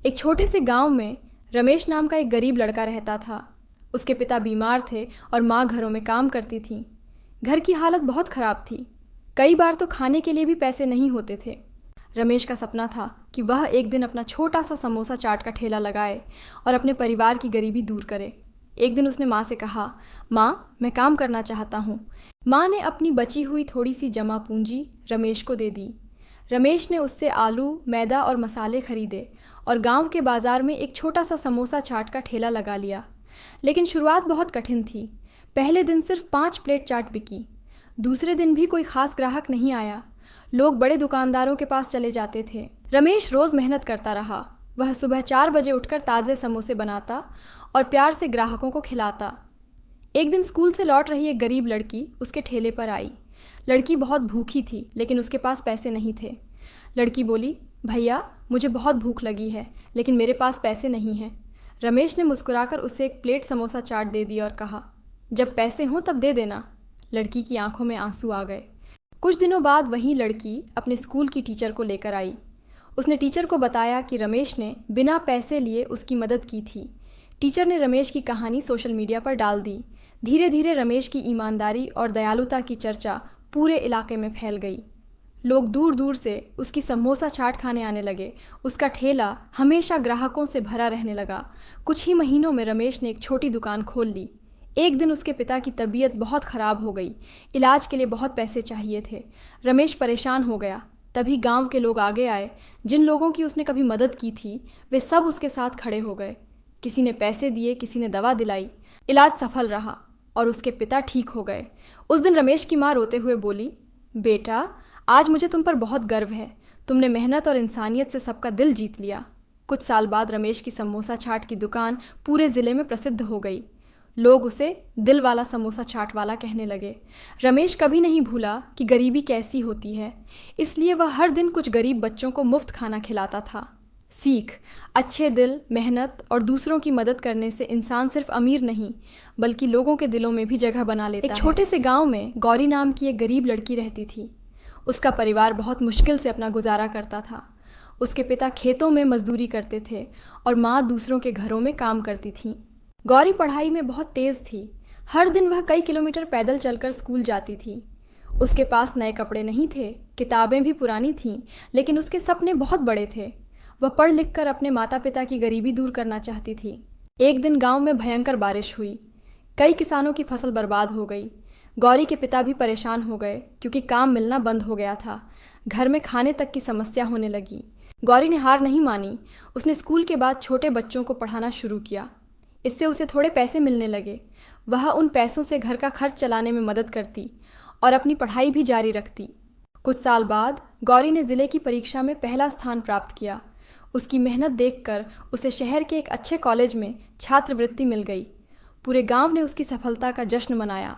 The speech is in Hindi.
एक छोटे से गांव में रमेश नाम का एक गरीब लड़का रहता था। उसके पिता बीमार थे और माँ घरों में काम करती थी। घर की हालत बहुत ख़राब थी। कई बार तो खाने के लिए भी पैसे नहीं होते थे। रमेश का सपना था कि वह एक दिन अपना छोटा सा समोसा चाट का ठेला लगाए और अपने परिवार की गरीबी दूर करे। एक दिन उसने माँ से कहा, माँ, मैं काम करना चाहता हूँ। माँ ने अपनी बची हुई थोड़ी सी जमा पूंजी रमेश को दे दी। रमेश ने उससे आलू, मैदा और मसाले खरीदे और गांव के बाज़ार में एक छोटा सा समोसा चाट का ठेला लगा लिया। लेकिन शुरुआत बहुत कठिन थी। पहले दिन सिर्फ 5 प्लेट चाट बिकी। दूसरे दिन भी कोई ख़ास ग्राहक नहीं आया। लोग बड़े दुकानदारों के पास चले जाते थे। रमेश रोज़ मेहनत करता रहा। वह सुबह 4 बजे उठकर ताज़े समोसे बनाता और प्यार से ग्राहकों को खिलाता। एक दिन स्कूल से लौट रही एक गरीब लड़की उसके ठेले पर आई। लड़की बहुत भूखी थी, लेकिन उसके पास पैसे नहीं थे। लड़की बोली, भैया, मुझे बहुत भूख लगी है, लेकिन मेरे पास पैसे नहीं हैं। रमेश ने मुस्कुराकर उसे एक प्लेट समोसा चाट दे दी और कहा, जब पैसे हों तब दे देना। लड़की की आंखों में आंसू आ गए। कुछ दिनों बाद वही लड़की अपने स्कूल की टीचर को लेकर आई। उसने टीचर को बताया कि रमेश ने बिना पैसे लिए उसकी मदद की थी। टीचर ने रमेश की कहानी सोशल मीडिया पर डाल दी। धीरे धीरे रमेश की ईमानदारी और दयालुता की चर्चा पूरे इलाके में फैल गई। लोग दूर दूर से उसकी समोसा चाट खाने आने लगे। उसका ठेला हमेशा ग्राहकों से भरा रहने लगा। कुछ ही महीनों में रमेश ने एक छोटी दुकान खोल ली। एक दिन उसके पिता की तबीयत बहुत ख़राब हो गई। इलाज के लिए बहुत पैसे चाहिए थे। रमेश परेशान हो गया। तभी गांव के लोग आगे आए। जिन लोगों की उसने कभी मदद की थी, वे सब उसके साथ खड़े हो गए। किसी ने पैसे दिए, किसी ने दवा दिलाई। इलाज सफल रहा और उसके पिता ठीक हो गए। उस दिन रमेश की माँ रोते हुए बोली, बेटा, आज मुझे तुम पर बहुत गर्व है। तुमने मेहनत और इंसानियत से सबका दिल जीत लिया। कुछ साल बाद रमेश की समोसा चाट की दुकान पूरे ज़िले में प्रसिद्ध हो गई। लोग उसे दिल वाला समोसा चाट वाला कहने लगे। रमेश कभी नहीं भूला कि गरीबी कैसी होती है, इसलिए वह हर दिन कुछ गरीब बच्चों को मुफ्त खाना खिलाता था। सीख, अच्छे दिल, मेहनत और दूसरों की मदद करने से इंसान सिर्फ अमीर नहीं, बल्कि लोगों के दिलों में भी जगह बना लेता है। एक छोटे से गांव में गौरी नाम की एक गरीब लड़की रहती थी। उसका परिवार बहुत मुश्किल से अपना गुजारा करता था। उसके पिता खेतों में मजदूरी करते थे और माँ दूसरों के घरों में काम करती थी। गौरी पढ़ाई में बहुत तेज़ थी। हर दिन वह कई किलोमीटर पैदल चलकर स्कूल जाती थी। उसके पास नए कपड़े नहीं थे, किताबें भी पुरानी थीं, लेकिन उसके सपने बहुत बड़े थे। वह पढ़ लिख कर अपने माता पिता की गरीबी दूर करना चाहती थी। एक दिन गांव में भयंकर बारिश हुई। कई किसानों की फसल बर्बाद हो गई। गौरी के पिता भी परेशान हो गए, क्योंकि काम मिलना बंद हो गया था। घर में खाने तक की समस्या होने लगी। गौरी ने हार नहीं मानी। उसने स्कूल के बाद छोटे बच्चों को पढ़ाना शुरू किया। इससे उसे थोड़े पैसे मिलने लगे। वह उन पैसों से घर का खर्च चलाने में मदद करती और अपनी पढ़ाई भी जारी रखती। कुछ साल बाद गौरी ने ज़िले की परीक्षा में पहला स्थान प्राप्त किया। उसकी मेहनत देखकर उसे शहर के एक अच्छे कॉलेज में छात्रवृत्ति मिल गई। पूरे गांव ने उसकी सफलता का जश्न मनाया।